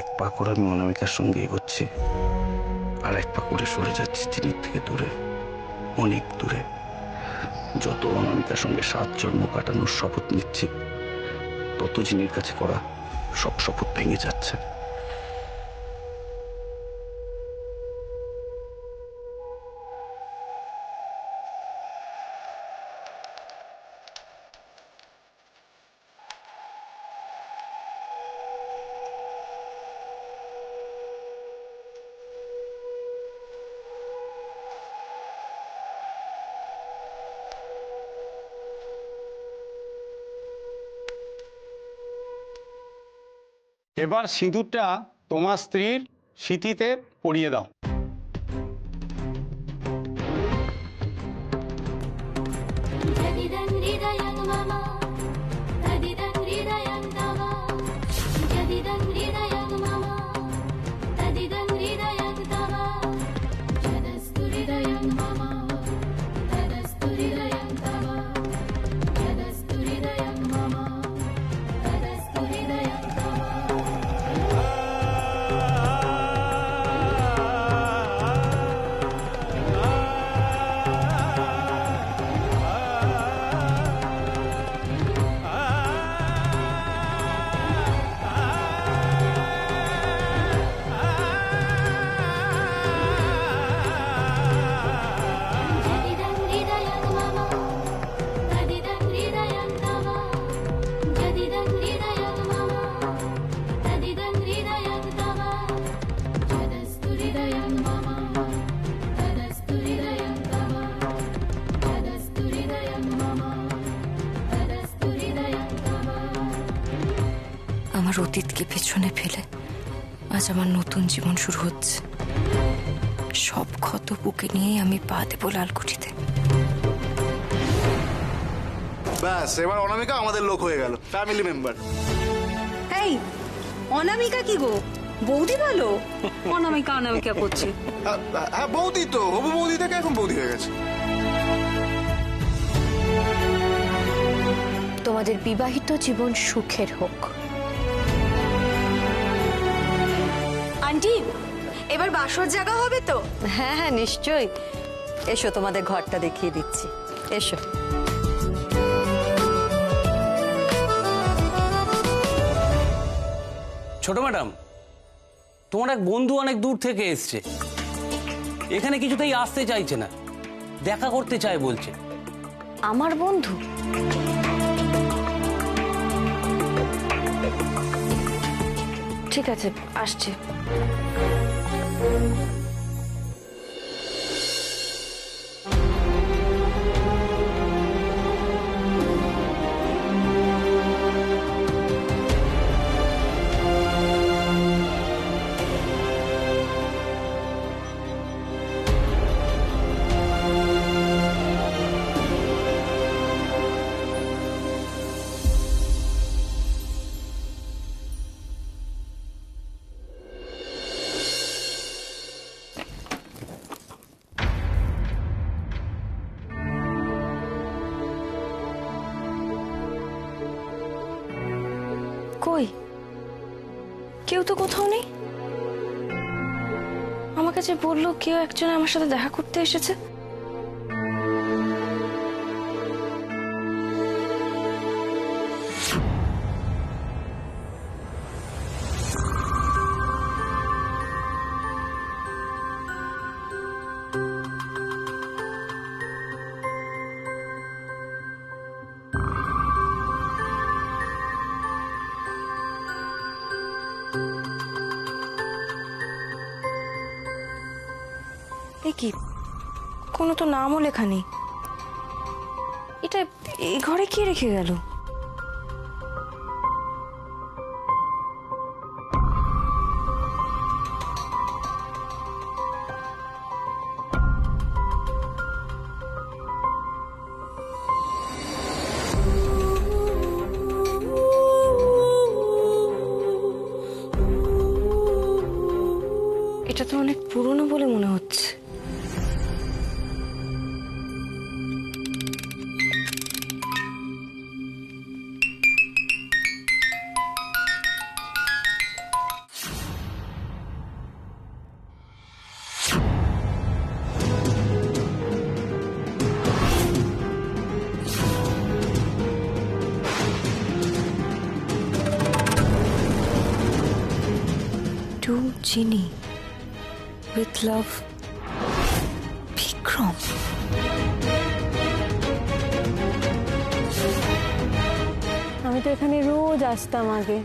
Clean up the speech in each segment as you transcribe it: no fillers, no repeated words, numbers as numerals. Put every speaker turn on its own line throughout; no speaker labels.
এক পা করে আমি অনামিকার সঙ্গে এগোচ্ছি, আর এক পা করে সরে যাচ্ছি চিনির থেকে দূরে, অনেক দূরে। যত অনামিকার সঙ্গে 7 জন্ম কাটানোর শপথ নিচ্ছি, তত জিনির কাছে করা সব শপথ ভেঙে যাচ্ছে।
এবার সিঁদুরটা তোমার স্ত্রীর সিঁথিতে পরিয়ে দাও।
আমার অতীতকে পেছনে ফেলে আজ আমার নতুন জীবন শুরু হচ্ছে। সব ক্ষত বুকে নিয়ে আমি পা দেবো লালকুঠিতে।
ব্যাস, এবার অনামিকা আমাদের লোক হয়ে গেল, ফ্যামিলি মেম্বার।
এই অনামিকা কি গো, বৌদি বলো? অনামিকা অনামিকা করছে।
হ্যাঁ বৌদি তো, হবু বৌদি থেকে এখন বৌদি হয়ে গেছে।
তোমাদের বিবাহিত জীবন সুখের হোক।
আন্টি, এবার বাসর জায়গা হবে তো?
হ্যাঁ হ্যাঁ নিশ্চয়ই, এসো তোমাদের ঘরটা দেখিয়ে দিচ্ছি, এসো।
ছোট ম্যাডাম, তোমার এক বন্ধু অনেক দূর থেকে এসছে, এখানে কিছুতেই আসতে চাইছে না, দেখা করতে চায় বলছে।
আমার বন্ধু? ঠিক আছে, আসছে। কই, কেউ তো কোথাও নেই। আমার কাছে বললো কেউ একজন আমার সাথে দেখা করতে এসেছে। এ কি, কোনো তো নামও লেখা নেই। এটা এই ঘরে কে রেখে গেল? এটা তো অনেক পুরনো বলে মনে হচ্ছে।
চিনি উইথ লাভ বিক্রম।
আমি তো এখানে রোজ আসতাম আগে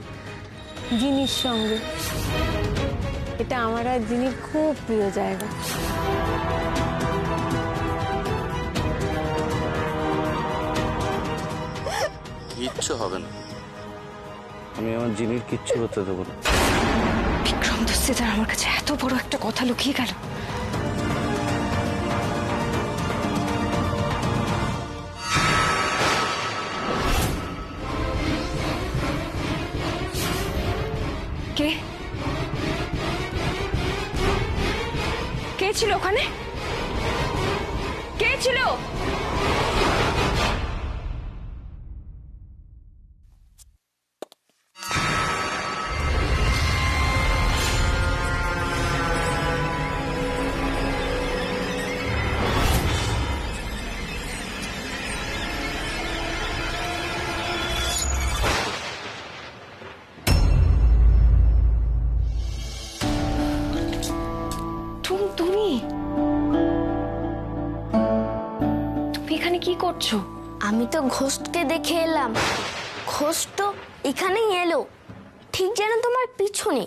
জিনির সঙ্গে। এটা আমার আর জিনির খুব প্রিয় জায়গা।
কিচ্ছু হবে না, আমি আমার জিনির কিচ্ছু হতে দেবো না।
বিক্রম দস্তিদার আমার কাছে এত বড় একটা কথা লুকিয়ে গেল। কে কে ছিল ওখানে? কে ছিল? তুমি তুমি এখানে কি করছো?
আমি তো ঘোস্টকে দেখে এলাম। ঘোস্ট তো এখানেই এলো, ঠিক যেন তোমার পিছনে।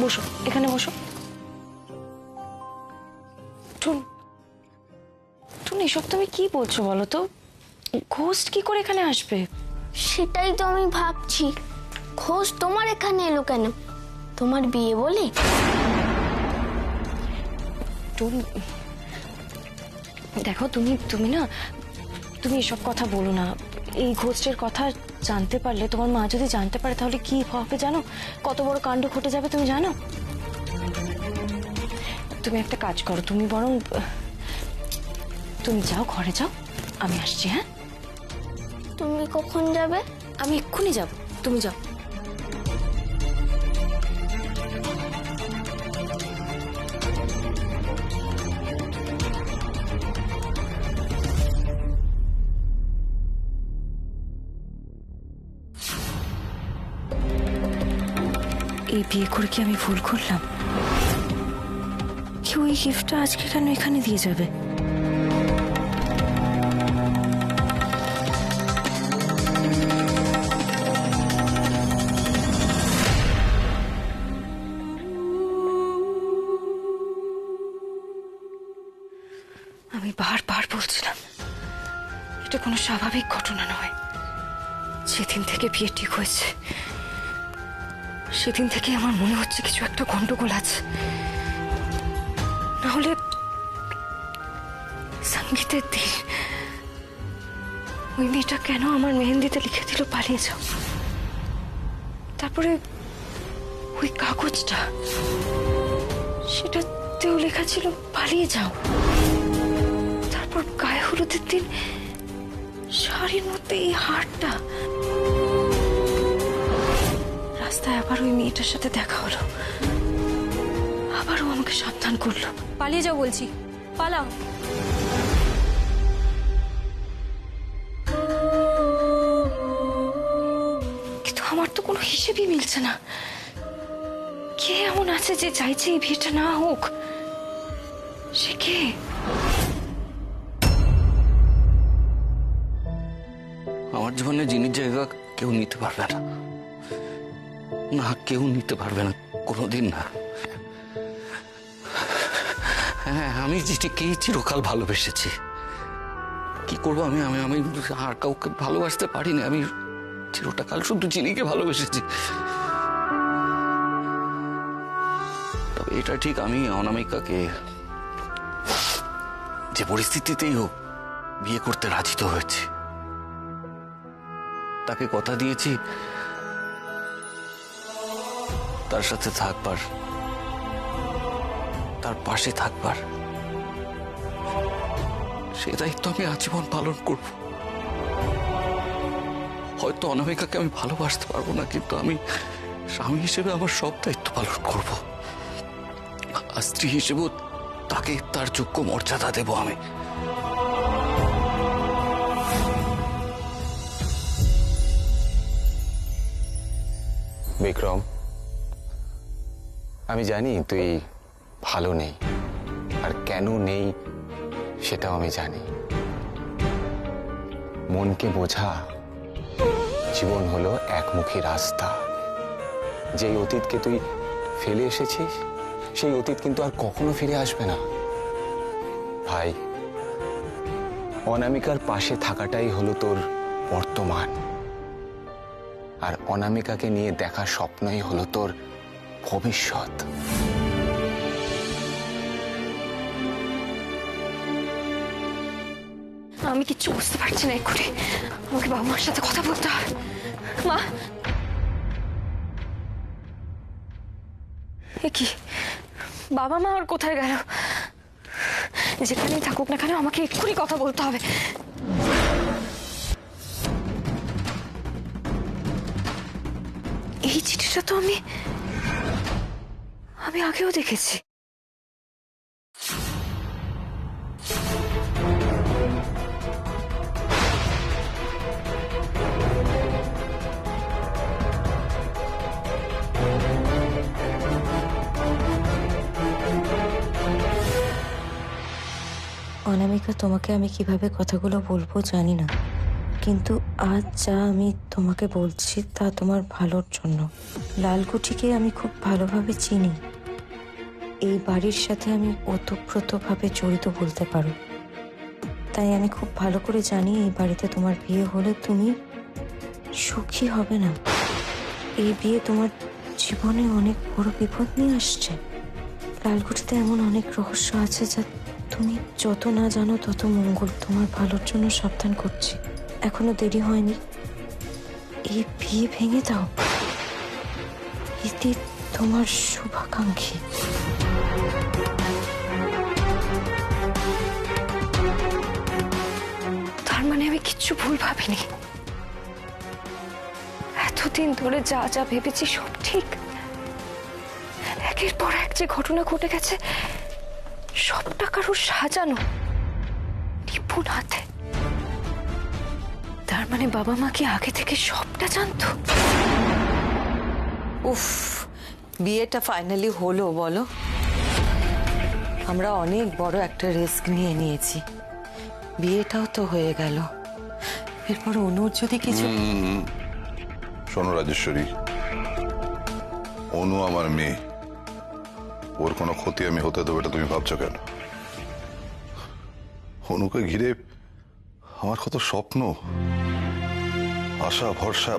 বসো, এখানে বসো। টুন, এসব তুমি কি বলছো বলো তো? ঘোস্ট কি করে এখানে আসবে?
সেটাই তো আমি ভাবছি, ঘোস্ট তোমার এখানে এলো কেন? তোমার বিয়ে বলে?
টুন দেখো, তুমি না, তুমি এসব কথা বলো না। এই ঘোস্টের কথা জানতে পারলে, তোমার মা যদি জানতে পারে তাহলে কি হবে জানো? কত বড় কাণ্ড ঘটে যাবে তুমি জানো? তুমি একটা কাজ করো, তুমি বরং তুমি যাও, ঘরে যাও, আমি আসছি। হ্যাঁ,
তুমি কখন যাবে?
আমি এক্ষুনি যাব, তুমি যাও। এই বিয়ে করে কি আমি ভুল করলাম? কেউ এই গিফটটা আজকে কেন এখানে দিয়ে যাবে? আমি বারবার বলছিলাম এটা কোনো স্বাভাবিক ঘটনা নয়। যেদিন থেকে বিয়ে ঠিক হয়েছে সেদিন থেকে আমার মনে হচ্ছে কিছু একটা গন্ডগোল আছে। নাহলে সঙ্গীতের দিন ওই মেয়েটা কেন আমার মেহেন্দিতে লিখে দিল পালিয়ে যাও? তারপরে ওই কাগজটা, সেটাতেও লেখা ছিল পালিয়ে যাও। তারপর গায়ে হলুদের দিন শাড়ির মধ্যে এই হারটা। রাস্তায় আবার ওই মেয়েটার সাথে দেখা হলো, আবারও আমাকে সাবধান করলো,
পালিয়ে যাও বলছি, পালাও।
কিন্তু আমার তো কোনো হিসেবই মিলছে না। কে এমন আছে যে চাইছে এই বিয়েটা না হোক? সে কে?
আমার জীবনে জিনির জায়গা কেউ নিতে পারবে না, না কেউ নিতে পারবে না, কোনোদিন না। হ্যাঁ, আমি জিনিকেই চিরকাল ভালোবেসেছি। কি করবো আমি আমি আমি আর কাউকে ভালোবাসতে পারিনি। আমি চিরকাল শুধু জিনিকে ভালোবেসেছি। তবে এটা ঠিক, আমি অনামিকাকে যে পরিস্থিতিতেই হোক বিয়ে করতে রাজি তো হয়েছি। তাকে কথা দিয়েছি তার সাথে থাকবার, তার পাশে থাকবার। সে দায়িত্ব আমি আজীবন পালন করব। হয়তো অনামিকাকে আমি ভালোবাসতে পারবো না, কিন্তু আমি স্বামী হিসেবে আমার সব দায়িত্ব পালন করব। আর স্ত্রী হিসেবেও তাকে তার যোগ্য মর্যাদা দেব আমি।
বিক্রম, আমি জানি তুই ভালো নেই, আর কেন নেই সেটাও আমি জানি। মনকে বোঝা, জীবন হলো একমুখী রাস্তা। যেই অতীতকে তুই ফেলে এসেছিস সেই অতীত কিন্তু আর কখনো ফিরে আসবে না। ভাই, অনামিকার পাশে থাকাটাই হলো তোর বর্তমান, আর অনামিকাকে নিয়ে দেখা স্বপ্নই হলো তোর ভবিষ্যৎ।
আমি কিচ্ছু বুঝতে পারছি না এক্ষুনি। আমাকে বাবা মার সাথে কথা বলতে হবে। মা, এ কি, বাবা মা আর কোথায় গেল? যেখানেই থাকুক না কেন আমাকে এক্ষুনি কথা বলতে হবে। এই চিঠিটা তো আমি আগেও দেখেছি।
অনামিকা, তোমাকে আমি কিভাবে কথাগুলো বলবো জানি না, কিন্তু আজ যা আমি তোমাকে বলছি তা তোমার ভালোর জন্য। লালকুঠিকে আমি খুব ভালোভাবে চিনি। এই বাড়ির সাথে আমি ওতপ্রোতভাবে জড়িত বলতে পারো। তাই আমি খুব ভালো করে জানি এই বাড়িতে তোমার বিয়ে হলে তুমি সুখী হবে না। এই বিয়ে তোমার জীবনে অনেক বড় বিপদ নিয়ে আসছে। লালকুঠিতে এমন অনেক রহস্য আছে যা তুমি যত না জানো তত মঙ্গল। তোমার ভালোর জন্য সাবধান করছি, এখনো দেরি হয়নি। এই বিয়ে ভেঙে দাও। ইতি তোমার শুভাকাঙ্ক্ষী।
তার মানে আমি কিচ্ছু ভুল ভাবিনি। এতদিন ধরে যা যা ভেবেছি সব ঠিক। একের পর এক যে ঘটনা ঘটে গেছে সবটা কারোর সাজানো, নিপুণ হাতে। তার মানে বাবা মা কি আগে থেকে সবটা জানতো?
উফ, বিয়েটা ফাইনালি হলো বলো। আমরা অনেক বড় একটা রিস্ক নিয়েছি। বিয়েটাও তো হয়ে গেল। এরপর অনুর যদি কিছু...
শোনো রাজেশ্বরী, অনু আমার মেয়ে, ওর কোনো ক্ষতি আমি হতে দেবো এটা তুমি ভাবছো কেন? অনুকে ঘিরে আমার কত স্বপ্ন, আশা, ভরসা।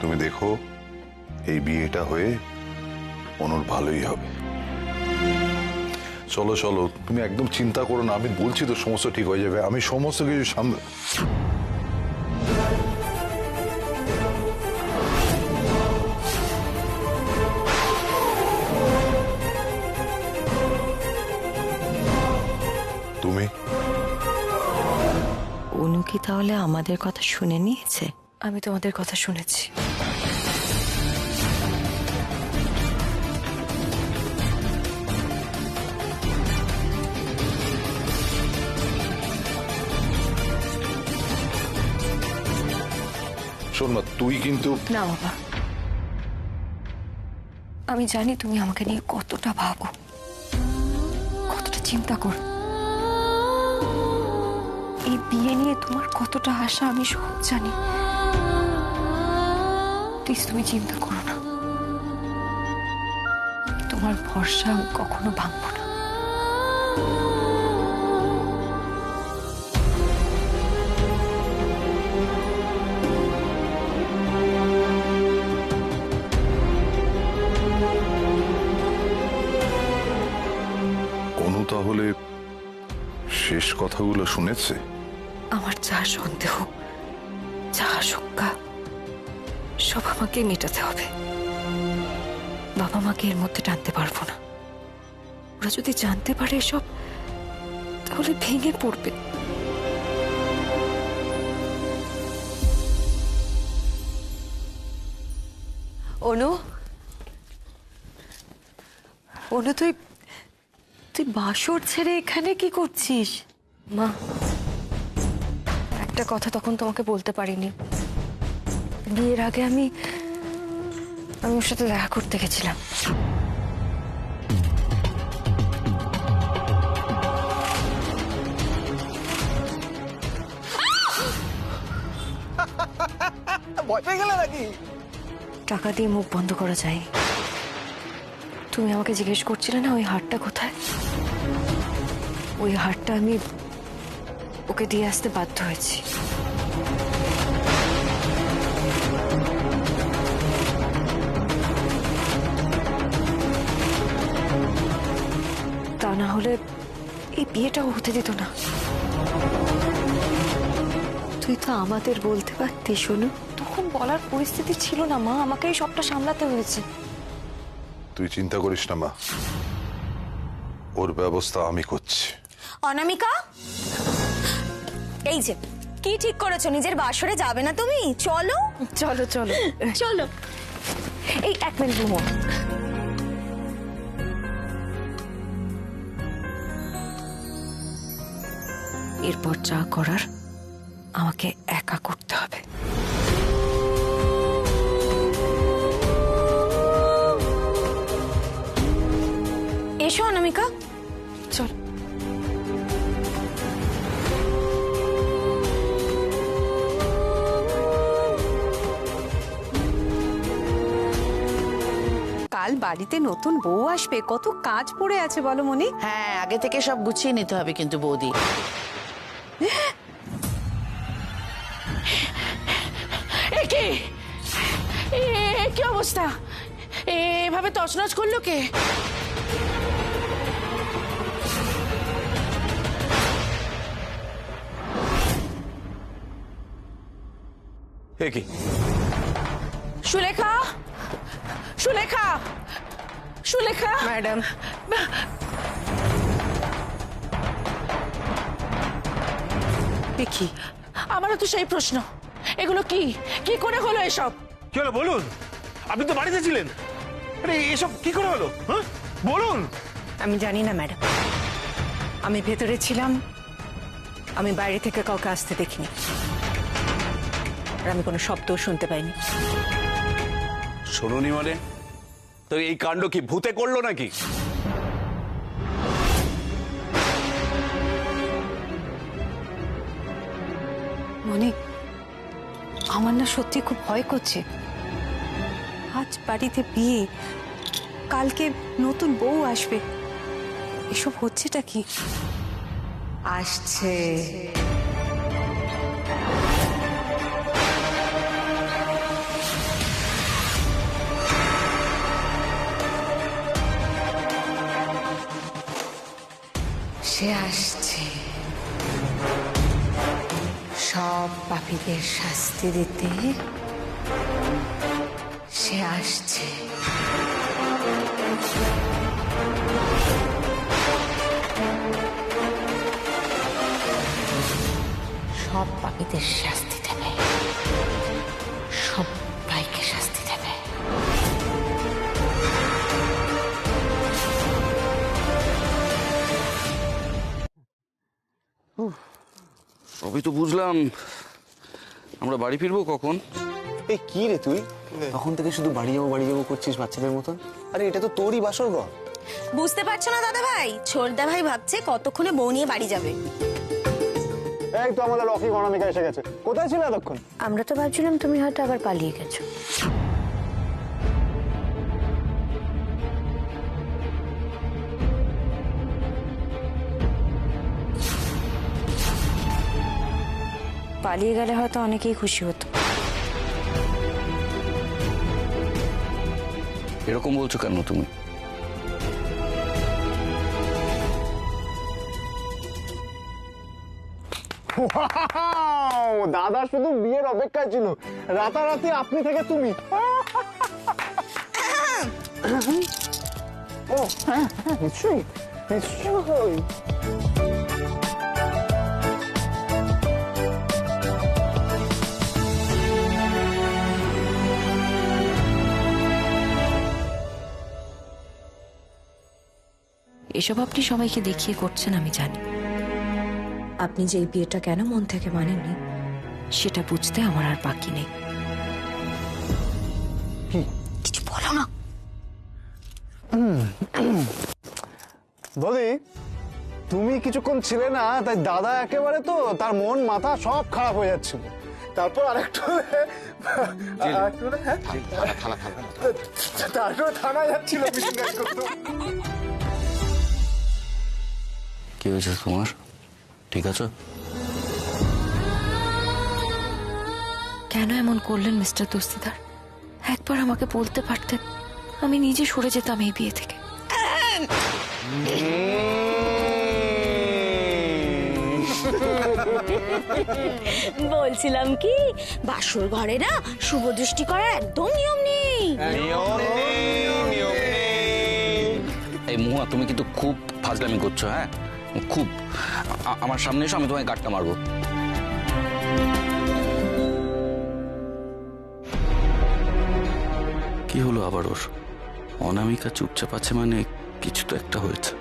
তুমি দেখো এই বিয়েটা হয়ে অনুর ভালোই হবে। চলো চলো, তুমি একদম চিন্তা করো না, আমি বলছি তো সমস্ত ঠিক হয়ে যাবে। আমি সমস্ত কিছু সামনে... তুমি
অনু কি তাহলে আমাদের কথা শুনে নিয়েছে?
আমি তোমাদের কথা শুনেছি।
শোন না, তুই কিন্তু...
না বাবা, আমি জানি তুমি আমাকে নিয়ে কতটা ভাবো, কতটা চিন্তা করো। এই বিয়ে নিয়ে তোমার কতটা আশা আমি সব জানি। প্লিজ তুমি চিন্তা করো না, তোমার ভরসা আমি কখনো ভাঙবো না।
অনু তাহলে শেষ কথাগুলো শুনেছে?
আমার যা সন্দেহ, যা আশঙ্কা সব আমাকে মেটাতে হবে। বাবা মাকে এর মধ্যে টানতে পারবো না। ওরা যদি জানতে পারে সব, তাহলে ভেঙে পড়বে।
অনু, অনু, তুই তুই বাসর ছেড়ে এখানে কি করছিস?
মা, একটা কথা তখন তোমাকে বলতে পারিনি। বিয়ের আগে আমি ওর সাথে দেখা করতে গেছিলাম।
ভয় পেয়ে গেলে নাকি?
টাকা দিয়ে মুখ বন্ধ করা যায়। তুমি আমাকে জিজ্ঞেস করছিলে না ওই হারটা কোথায়? ওই হারটা আমি ওকে দিয়ে আসতে বাধ্য হয়েছি। তা না হলে এই বিয়েটাও হতে দিত না।
তুই তো আমাদের বলতে পারতিস অনু।
তখন বলার পরিস্থিতি ছিল না মা, আমাকেই সবটা সামলাতে হয়েছে।
তুই চিন্তা করিস না মা, ওর ব্যবস্থা আমি করছি।
অনামিকা, এই যে কি ঠিক করেছো? নিজের বাসরে যাবে না তুমি? চলো
চলো চলো
চলো।
এই 1 মিনিট ঘুমো। এরপর যা করার আমাকে একা করতে হবে।
এসো অনামিকা,
চল।
কাল বাড়িতে নতুন বউ আসবে, কত কাজ পড়ে আছে বলো মনি।
হ্যাঁ, আগে থেকে সব গুছিয়ে নিতে হবে কিন্তু বৌদি।
কি অবস্থা? এভাবে তছনছ করলো কে?
কি
সুলেখা, সুলেখা, সুলেখা
ম্যাডাম,
দেখি, আমারও তো সেই প্রশ্ন। এগুলো কি কি করে হলো এসব?
কি হলো বলুন? আপনি তো বাড়িতে ছিলেন। আরে এসব কি করে হলো? হ্যাঁ বলুন।
আমি জানি না ম্যাডাম, আমি ভেতরে ছিলাম, আমি বাইরে থেকে কাউকে আসতে দেখিনি, আর আমি কোনো শব্দও শুনতে পাইনি।
শোনোনি মানে? তো এই কাণ্ড কি ভূতে করলো নাকি?
মনে আমার না সত্যি খুব ভয় করছে। আজ বাড়িতে বিয়ে, কালকে নতুন বউ আসবে, এসব হচ্ছেটা কি? আসছে সে, আসছে সব পাপীদের শাস্তি দিতে। সে আসছে। সব পাপীদের শাস্তি দেবে, সবাইকে শাস্তি দেবে।
সবই তো বুঝলাম, আমরা বাড়ি ফিরবো কখন?
এই কি রে তুই তখন থেকে শুধু বাড়ি যাবো করছিস বাচ্চাদের মতন? আরে এটা তো তোরই বাসর ঘর।
বুঝতে পারছো না দাদা ভাই? ছোটদা ভাই ভাবছে কতক্ষণে বউ নিয়ে বাড়ি যাবে।
এই তো আমাদের রকি অনামিকা এসে গেছে। কোথায় ছিল এতক্ষণ?
আমরা তো ভাবছিলাম তুমি হয়তো আবার পালিয়ে গেছো। পালিয়ে গেলে হয়তো অনেকেই খুশি হতো।
এরকম বলছো কেন তুমি?
দাদা শুধু বিয়ের অপেক্ষায় ছিল, রাতারাতি আপনি থেকে তুমি। ও হ্যাঁ, নিশ্চয়ই নিশ্চয়ই।
এসব আপনি সবাইকে দেখিয়ে করছেন আমি জানি।
আপনি যে এই বিয়েটা কেন মন থেকে মানেননি
সেটা বুঝতে আমার আর বাকি নেই। কিছু বলো না।
বলি, তুমি কিছুক্ষণ ছিলে না, তাই দাদা একেবারে তো তার মন মাথা সব খারাপ হয়ে যাচ্ছিল। তারপর আরেকটু তারপর থানায় যাচ্ছিল
কি হয়েছে তোমার? ঠিক আছে?
কেন এমন করলেন মিস্টার দস্তিদার? একবার আমাকে বলতে পারতেন, আমি নিজে সরে যেতাম এই বিয়ে থেকে।
বলছিলাম কি, বাসর ঘরে না শুভ দৃষ্টি করার একদম নিয়ম নেই।
এই মুয়া, তুমি কিন্তু খুব ফাজলামি করছো। হ্যাঁ, খুব। আমার সামনে এসো, আমি তোমায় গাঁটটা মারবো। কি হলো আবার ওর? অনামিকা চুপচাপ আছে মানে কিছু তো একটা হয়েছে।